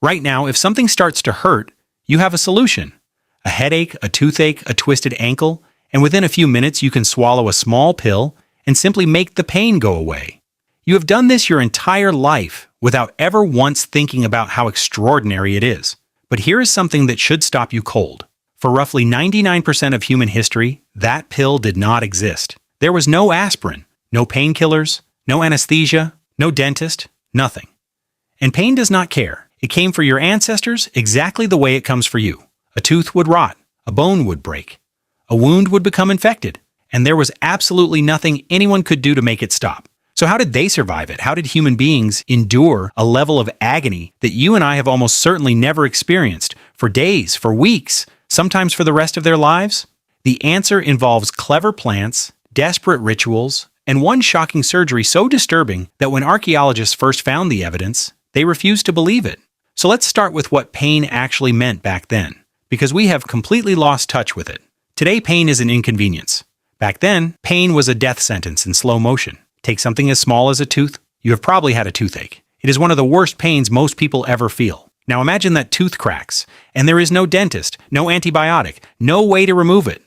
Right now, if something starts to hurt, you have a solution. A headache, a toothache, a twisted ankle, and within a few minutes you can swallow a small pill and simply make the pain go away. You have done this your entire life without ever once thinking about how extraordinary it is. But here is something that should stop you cold. For roughly 99% of human history, that pill did not exist. There was no aspirin, no painkillers, no anesthesia, no dentist, nothing. And pain does not care. It came for your ancestors exactly the way it comes for you. A tooth would rot, a bone would break, a wound would become infected, and there was absolutely nothing anyone could do to make it stop. So how did they survive it? How did human beings endure a level of agony that you and I have almost certainly never experienced for days, for weeks, sometimes for the rest of their lives? The answer involves clever plants, desperate rituals, and one shocking surgery so disturbing that when archaeologists first found the evidence, they refused to believe it. So let's start with what pain actually meant back then, because we have completely lost touch with it. Today, pain is an inconvenience. Back then, pain was a death sentence in slow motion. Take something as small as a tooth. You have probably had a toothache. It is one of the worst pains most people ever feel. Now imagine that tooth cracks, and there is no dentist, no antibiotic, no way to remove it.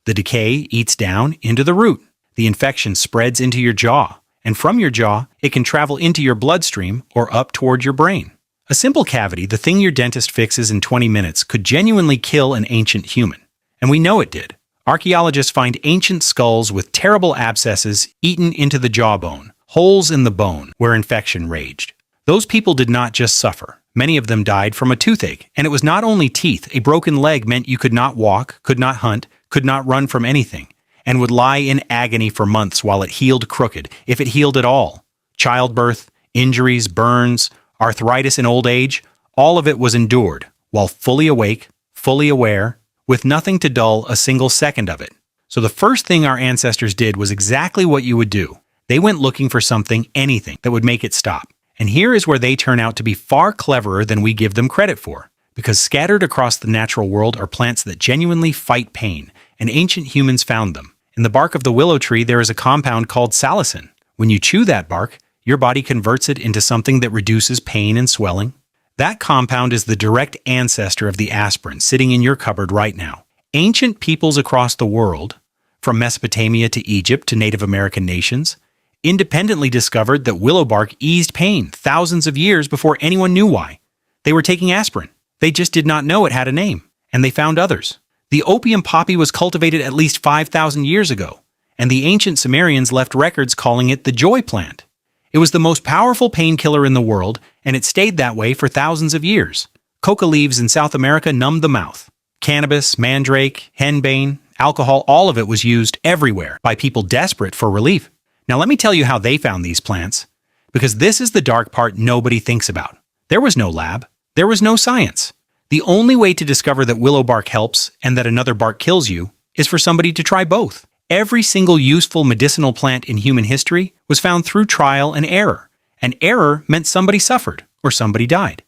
The decay eats down into the root. The infection spreads into your jaw, and from your jaw, it can travel into your bloodstream or up toward your brain. A simple cavity, the thing your dentist fixes in 20 minutes, could genuinely kill an ancient human. And we know it did. Archaeologists find ancient skulls with terrible abscesses eaten into the jawbone, holes in the bone where infection raged. Those people did not just suffer. Many of them died from a toothache, and it was not only teeth. A broken leg meant you could not walk, could not hunt, could not run from anything, and would lie in agony for months while it healed crooked, if it healed at all. Childbirth, injuries, burns, arthritis in old age, all of it was endured, while fully awake, fully aware, with nothing to dull a single second of it. So the first thing our ancestors did was exactly what you would do. They went looking for something, anything, that would make it stop. And here is where they turn out to be far cleverer than we give them credit for. Because scattered across the natural world are plants that genuinely fight pain, and ancient humans found them. In the bark of the willow tree there is a compound called salicin. When you chew that bark, your body converts it into something that reduces pain and swelling. That compound is the direct ancestor of the aspirin sitting in your cupboard right now. Ancient peoples across the world, from Mesopotamia to Egypt to Native American nations, independently discovered that willow bark eased pain thousands of years before anyone knew why. They were taking aspirin. They just did not know it had a name, and they found others. The opium poppy was cultivated at least 5,000 years ago, and the ancient Sumerians left records calling it the joy plant. It was the most powerful painkiller in the world, and it stayed that way for thousands of years. Coca leaves in South America numbed the mouth. Cannabis, mandrake, henbane, alcohol, all of it was used everywhere by people desperate for relief. Now let me tell you how they found these plants, because this is the dark part nobody thinks about. There was no lab. There was no science. The only way to discover that willow bark helps and that another bark kills you is for somebody to try both. Every single useful medicinal plant in human history was found through trial and error. And error meant somebody suffered or somebody died.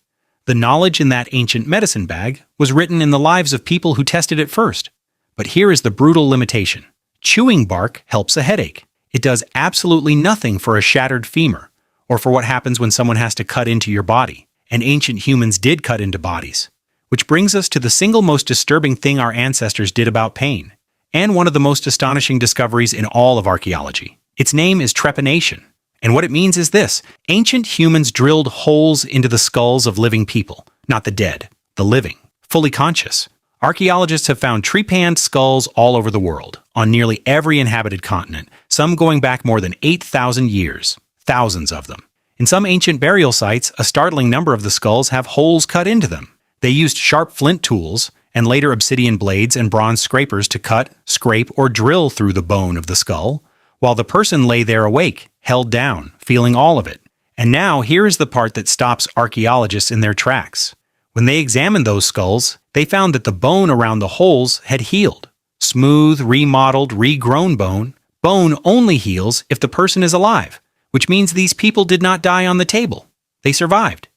The knowledge in that ancient medicine bag was written in the lives of people who tested it first. But here is the brutal limitation. Chewing bark helps a headache. It does absolutely nothing for a shattered femur or for what happens when someone has to cut into your body. And ancient humans did cut into bodies. Which brings us to the single most disturbing thing our ancestors did about pain, and one of the most astonishing discoveries in all of archaeology. Its name is trepanation. And what it means is this: ancient humans drilled holes into the skulls of living people, not the dead, the living, fully conscious. Archaeologists have found trepanned skulls all over the world, on nearly every inhabited continent, some going back more than 8,000 years, thousands of them. In some ancient burial sites, a startling number of the skulls have holes cut into them. They used sharp flint tools, and later obsidian blades and bronze scrapers to cut, scrape, or drill through the bone of the skull, while the person lay there awake, held down, feeling all of it. And now here is the part that stops archaeologists in their tracks. When they examined those skulls, they found that the bone around the holes had healed. Smooth, remodeled, regrown bone. Bone only heals if the person is alive, which means these people did not die on the table. They survived.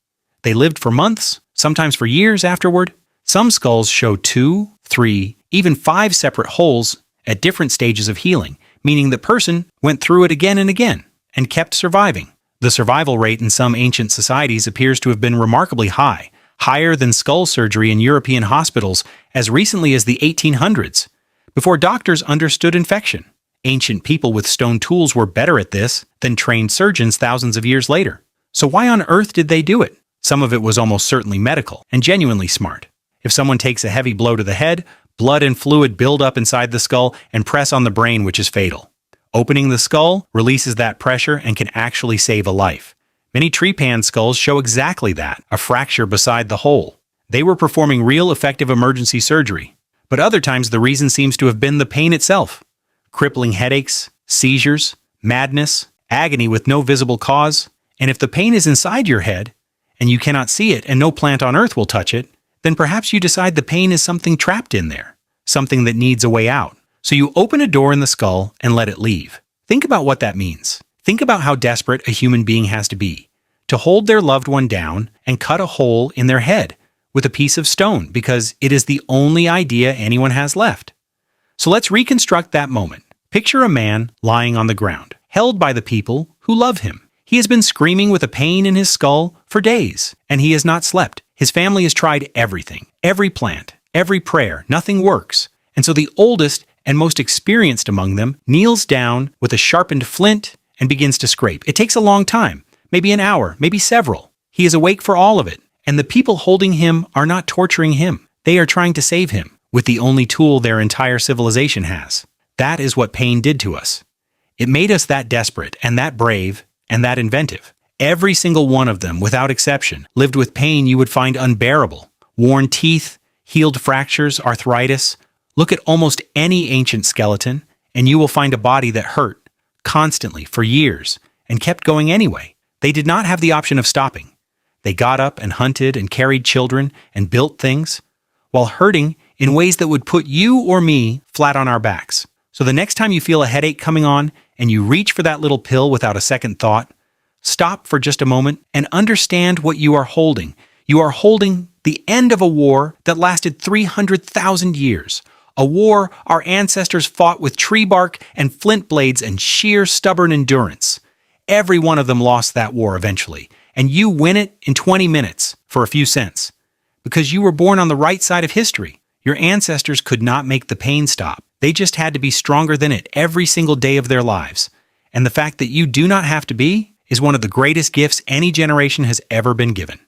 They lived for months, sometimes for years afterward. Some skulls show 2, 3, even 5 separate holes at different stages of healing, meaning the person went through it again and again and kept surviving. The survival rate in some ancient societies appears to have been remarkably high, higher than skull surgery in European hospitals as recently as the 1800s, before doctors understood infection. Ancient people with stone tools were better at this than trained surgeons thousands of years later. So why on earth did they do it? Some of it was almost certainly medical and genuinely smart. If someone takes a heavy blow to the head, blood and fluid build up inside the skull and press on the brain, which is fatal. Opening the skull releases that pressure and can actually save a life. Many trepan skulls show exactly that, a fracture beside the hole. They were performing real effective emergency surgery. But other times the reason seems to have been the pain itself. Crippling headaches, seizures, madness, agony with no visible cause. And if the pain is inside your head, and you cannot see it and no plant on earth will touch it, then perhaps you decide the pain is something trapped in there, something that needs a way out. So you open a door in the skull and let it leave. Think about what that means. Think about how desperate a human being has to be to hold their loved one down and cut a hole in their head with a piece of stone because it is the only idea anyone has left. So let's reconstruct that moment. Picture a man lying on the ground, held by the people who love him. He has been screaming with a pain in his skull for days, and he has not slept. His family has tried everything, every plant, every prayer. Nothing works. And so the oldest and most experienced among them kneels down with a sharpened flint and begins to scrape. It takes a long time, maybe an hour, maybe several. He is awake for all of it, and the people holding him are not torturing him. They are trying to save him with the only tool their entire civilization has. That is what pain did to us. It made us that desperate and that brave and that inventive. Every single one of them, without exception, lived with pain you would find unbearable. Worn teeth, healed fractures, arthritis. Look at almost any ancient skeleton, and you will find a body that hurt, constantly, for years, and kept going anyway. They did not have the option of stopping. They got up and hunted and carried children and built things, while hurting in ways that would put you or me flat on our backs. So the next time you feel a headache coming on, and you reach for that little pill without a second thought, stop for just a moment and understand what you are holding. You are holding the end of a war that lasted 300,000 years. A war our ancestors fought with tree bark and flint blades and sheer stubborn endurance. Every one of them lost that war eventually, and you win it in 20 minutes for a few cents. Because you were born on the right side of history. Your ancestors could not make the pain stop. They just had to be stronger than it every single day of their lives. And the fact that you do not have to be is one of the greatest gifts any generation has ever been given.